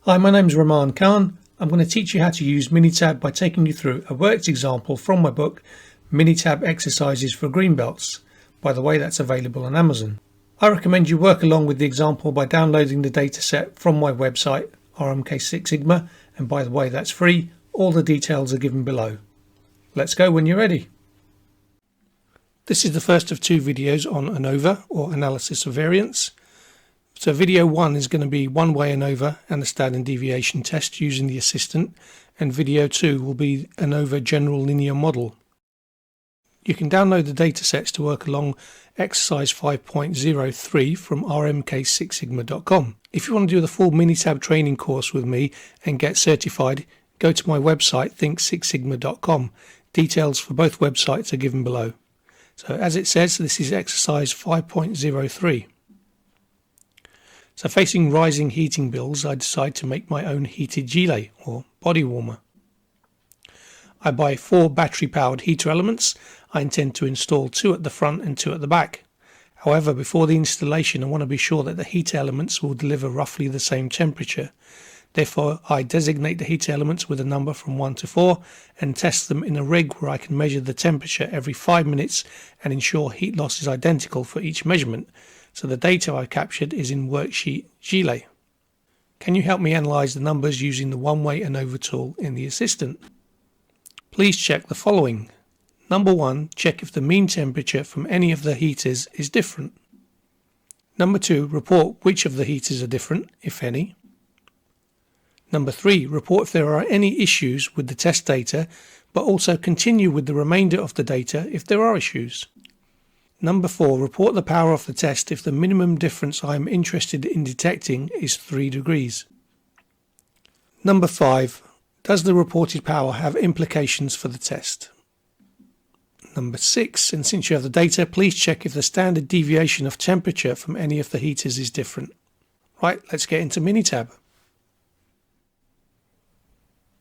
Hi, my name is Rahman Khan. I'm going to teach you how to use Minitab by taking you through a worked example from my book, Minitab Exercises for Green Belts. By the way, that's available on Amazon. I recommend you work along with the example by downloading the dataset from my website, RMK Six Sigma, and by the way, that's free. All the details are given below. Let's go when you're ready. This is the first of two videos on ANOVA, or analysis of variance. So video 1 is going to be One Way ANOVA and the standard deviation test using the assistant, and video 2 will be ANOVA general linear model. You can download the datasets to work along exercise 5.03 from rmk6sigma.com. If you want to do the full Minitab training course with me and get certified, go to my website think6sigma.com. Details for both websites are given below. So as it says, this is exercise 5.03. So facing rising heating bills, I decide to make my own heated gilet or body warmer. I buy 4 battery-powered heater elements. I intend to install 2 at the front and 2 at the back. However, before the installation, I want to be sure that the heater elements will deliver roughly the same temperature. Therefore, I designate the heater elements with a number from 1 to 4 and test them in a rig where I can measure the temperature every 5 minutes and ensure heat loss is identical for each measurement. So the data I captured is in worksheet gilet. Can you help me analyse the numbers using the One Way ANOVA tool in the assistant? Please check the following. Number 1, check if the mean temperature from any of the heaters is different. Number 2, report which of the heaters are different, if any. Number 3, report if there are any issues with the test data, but also continue with the remainder of the data if there are issues. Number 4, report the power of the test if the minimum difference I am interested in detecting is 3 degrees. Number 5, does the reported power have implications for the test? Number 6, and since you have the data, please check if the standard deviation of temperature from any of the heaters is different. Right, let's get into Minitab.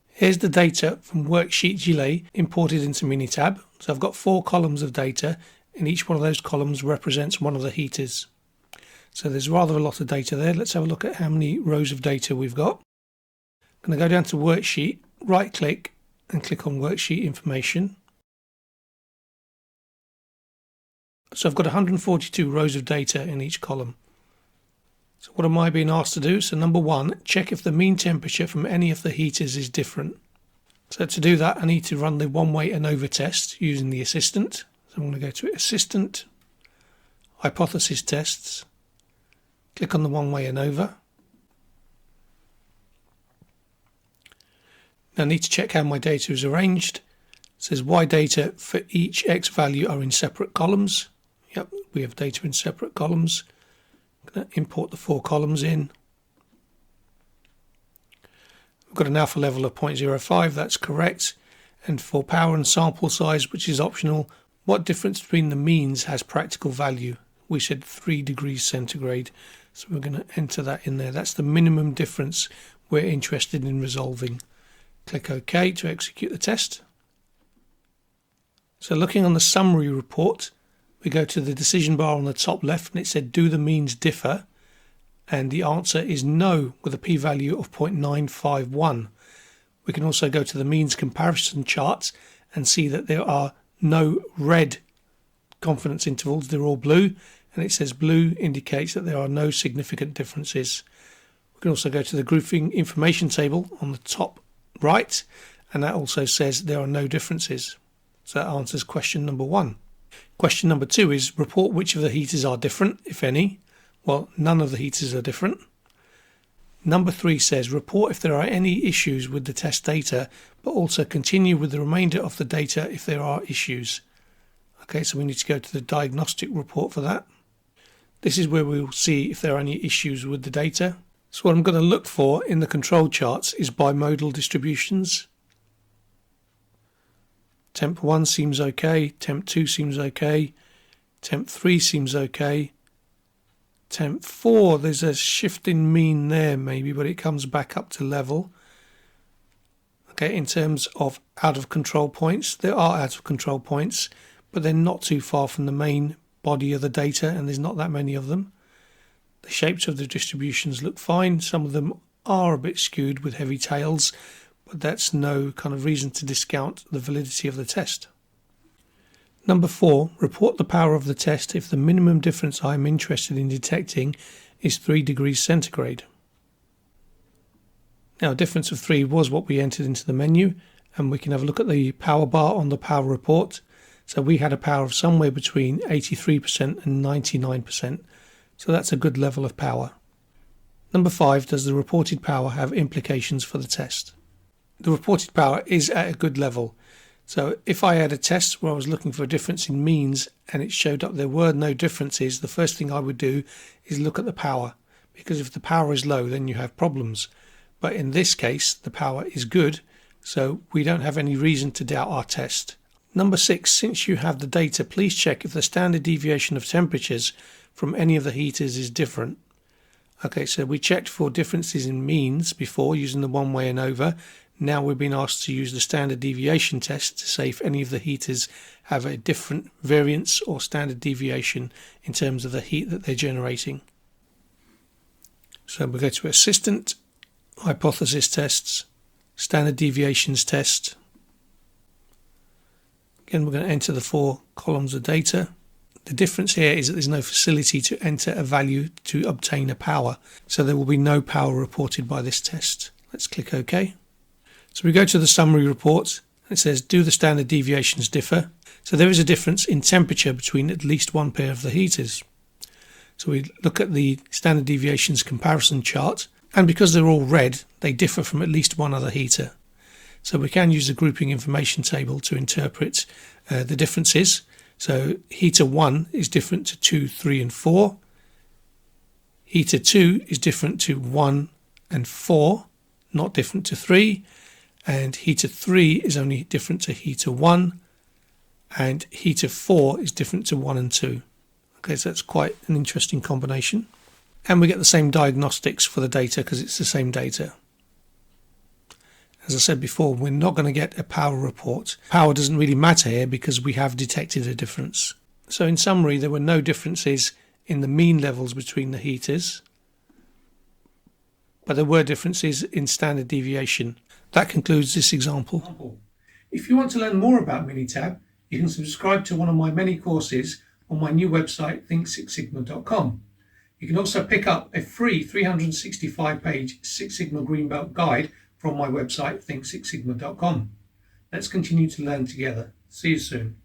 Here's the data from worksheet gilet imported into Minitab. So I've got 4 columns of data, and each one of those columns represents one of the heaters. So there's rather a lot of data there. Let's have a look at how many rows of data we've got. I'm going to go down to worksheet, right click and click on worksheet information. So I've got 142 rows of data in each column. So what am I being asked to do? So number 1, check if the mean temperature from any of the heaters is different. So to do that, I need to run the One Way ANOVA test using the assistant. So I'm going to go to Assistant, Hypothesis Tests, click on the One Way ANOVA. Now I need to check how my data is arranged. It says Y data for each X value are in separate columns. Yep, we have data in separate columns. I'm going to import the 4 columns in. We've got an alpha level of 0.05, that's correct. And for power and sample size, which is optional, what difference between the means has practical value? We said 3 degrees centigrade, so we're going to enter that in there. That's the minimum difference we're interested in resolving. Click OK to execute the test. So looking on the summary report, we go to the decision bar on the top left and it said, do the means differ? And the answer is no, with a p-value of 0.951. We can also go to the means comparison charts and see that there are no red confidence intervals, they're all blue, and it says blue indicates that there are no significant differences. We can also go to the grouping information table on the top right, and that also says there are no differences. So that answers question number 1. Question number 2 is report which of the heaters are different, if any. Well, none of the heaters are different. Number 3 says report if there are any issues with the test data, but also continue with the remainder of the data if there are issues. Okay, so we need to go to the diagnostic report for that. This is where we will see if there are any issues with the data. So what I'm going to look for in the control charts is bimodal distributions. Temp 1 seems okay, temp 2 seems okay, temp 3 seems okay. Temp 4, there's a shift in mean there maybe, but it comes back up to level. Okay, in terms of out of control points, there are out of control points, but they're not too far from the main body of the data, and there's not that many of them. The shapes of the distributions look fine. Some of them are a bit skewed with heavy tails, but that's no kind of reason to discount the validity of the test. Number 4, report the power of the test if the minimum difference I am interested in detecting is 3 degrees centigrade. Now, a difference of 3 was what we entered into the menu, and we can have a look at the power bar on the power report. So we had a power of somewhere between 83% and 99%, so that's a good level of power. Number 5, does the reported power have implications for the test? The reported power is at a good level. So if I had a test where I was looking for a difference in means and it showed up there were no differences, the first thing I would do is look at the power, because if the power is low then you have problems. But in this case the power is good, so we don't have any reason to doubt our test. Number 6, since you have the data, please check if the standard deviation of temperatures from any of the heaters is different. Okay, so we checked for differences in means before using the One Way ANOVA. Now we've been asked to use the standard deviation test to say if any of the heaters have a different variance or standard deviation in terms of the heat that they're generating. So we go to Assistant, Hypothesis Tests, Standard Deviations Test. Again, we're going to enter the 4 columns of data. The difference here is that there's no facility to enter a value to obtain a power, so there will be no power reported by this test. Let's click OK. So we go to the summary report. It says, do the standard deviations differ? So there is a difference in temperature between at least one pair of the heaters. So we look at the standard deviations comparison chart, and because they're all red, they differ from at least one other heater. So we can use the grouping information table to interpret the differences. So heater 1 is different to 2, 3 and 4. Heater 2 is different to 1 and 4, not different to 3. And heater 3 is only different to heater 1. And heater 4 is different to 1 and 2. Okay, so that's quite an interesting combination. And we get the same diagnostics for the data because it's the same data. As I said before, we're not going to get a power report. Power doesn't really matter here because we have detected a difference. So in summary, there were no differences in the mean levels between the heaters, but there were differences in standard deviation. That concludes this example. If you want to learn more about Minitab, you can subscribe to one of my many courses on my new website, think6sigma.com. You can also pick up a free 365-page Six Sigma Green Belt guide from my website, think6sigma.com. Let's continue to learn together. See you soon.